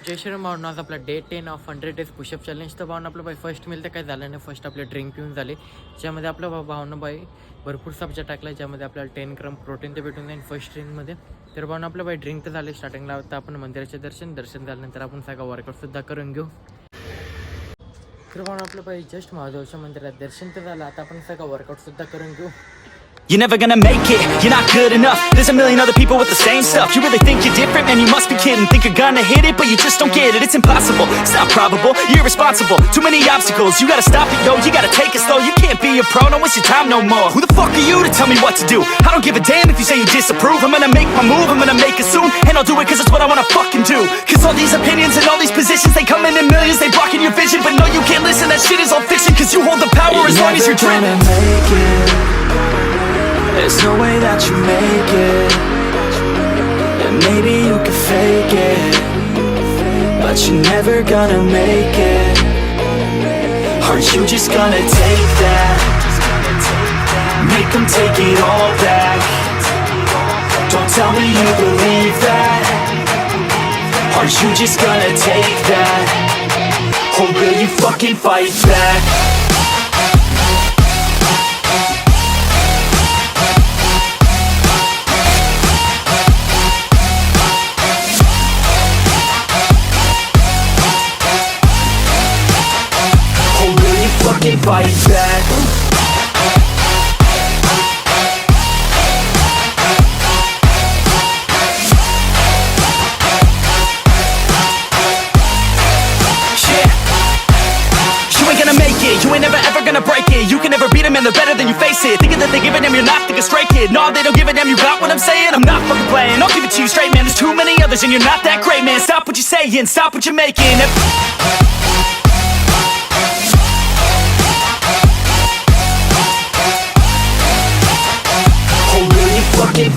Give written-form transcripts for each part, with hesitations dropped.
जय श्रीराम भावना. आज आपला day 10 of 100 days pushup challenge. तर भावना आपलं बाई फर्स्ट मिल तर काय झालं नाही. फर्स्ट आपले ड्रिंक पिऊन झाले, ज्यामध्ये आपलं भावना बाई भरपूर सब्जा टाकला, ज्यामध्ये आपल्याला 10 ग्राम प्रोटीन तर भेटून जाईल फर्स्ट ड्रिंकमध्ये. तर भावना आपलं बाई ड्रिंक तर झाले स्टार्टिंगला. आता आपण मंदिराचे दर्शन झाल्यानंतर आपण सगळं वर्कआउटसुद्धा करून घेऊ. तर भावना आपलं बाई जस्ट महादेवच्या मंदिरात दर्शन तर झालं. आता आपण सगळं वर्कआउटसुद्धा करून घेऊ. You're never gonna make it, you're not good enough. There's a million other people with the same stuff. You really think you're different? Man, you must be kidding. Think you're gonna hit it, but you just don't get it. It's impossible, it's not probable, you're irresponsible. Too many obstacles, you gotta stop it, yo. You gotta take it slow, you can't be a pro. Don't waste your time no more. Who the fuck are you to tell me what to do? I don't give a damn if you say you disapprove. I'm gonna make my move, I'm gonna make it soon. And I'll do it cause it's what I wanna fucking do. Cause all these opinions and all these positions, they come in millions, they blocking your vision. But no, you can't listen, that shit is all fiction. Cause you hold the power as long as you're dreaming. Make it. There's no way that you make it. And maybe you can fake it, but you're never gonna make it. Are you just gonna take that? Make them take it all back. Don't tell me you believe that. Are you just gonna take that? Or will you fucking fight back? Fight back. You ain't gonna make it, you ain't never ever gonna break it. You can never beat them and they're better than you, face it. Thinking that they give a damn, you're not, think a straight kid. No, they don't give a damn, you got what I'm saying? I'm not fucking playing, I'll give it to you straight, man. There's too many others and you're not that great, man. Stop what you're saying, stop what you're making.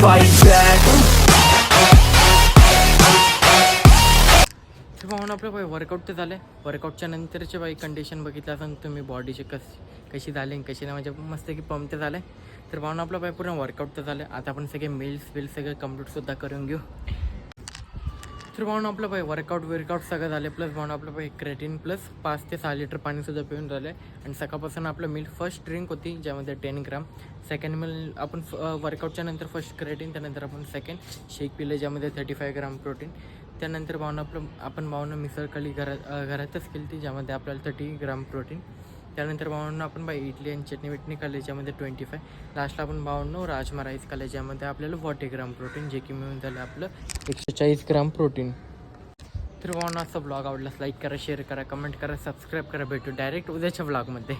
Fight back. तर भावना आपलं by workout तर झालं. वर्कआउटच्या नंतरचे by condition बघितलं असेल तुम्ही, बॉडीची कशी झाली आणि कशी नाही, म्हणजे मस्त की पंप तर झालं. तर भावना आपलं बाई पूर्ण वर्कआउट तर झालं. आता आपण सगळे मिल्स सगळं कम्प्लीटसुद्धा करून घेऊ. तर भावना आपलं बाई वर्कआउट सगळं झालं. प्लस भावना आपलं बाई क्रेटिन प्लस 5 ते 6 लिटर पाणीसुद्धा पिऊन झालं. आणि सकाळपासून आपलं मिल फर्स्ट ड्रिंक होती, ज्यामध्ये 10 ग्राम. सेकंड मिल आपण वर्कआउटच्या नंतर फर्स्ट क्रेटिन, त्यानंतर आपण सेकंड शेक पिलं, ज्यामध्ये 35 ग्राम प्रोटीन. त्यानंतर भावना आपण भावना मिसळ खाली घरातच केली ती, ज्यामध्ये आपल्याला 30 ग्राम प्रोटीन. त्यानंतर भावना आपण बाई इडली आणि चटणी खाल्ली, ज्यामध्ये 25. लास्टला आपण भावना राजमा राईस खाल्ले, ज्यामध्ये आपल्याला 40 ग्राम प्रोटीन, जे की मिळून झालं आपलं 140 ग्राम प्रोटीन. तर भावना असा ब्लॉग आवडलास लाईक करा, शेअर करा, कमेंट करा, सबस्क्राईब करा. भेटू डायरेक्ट उद्याच्या ब्लॉगमध्ये.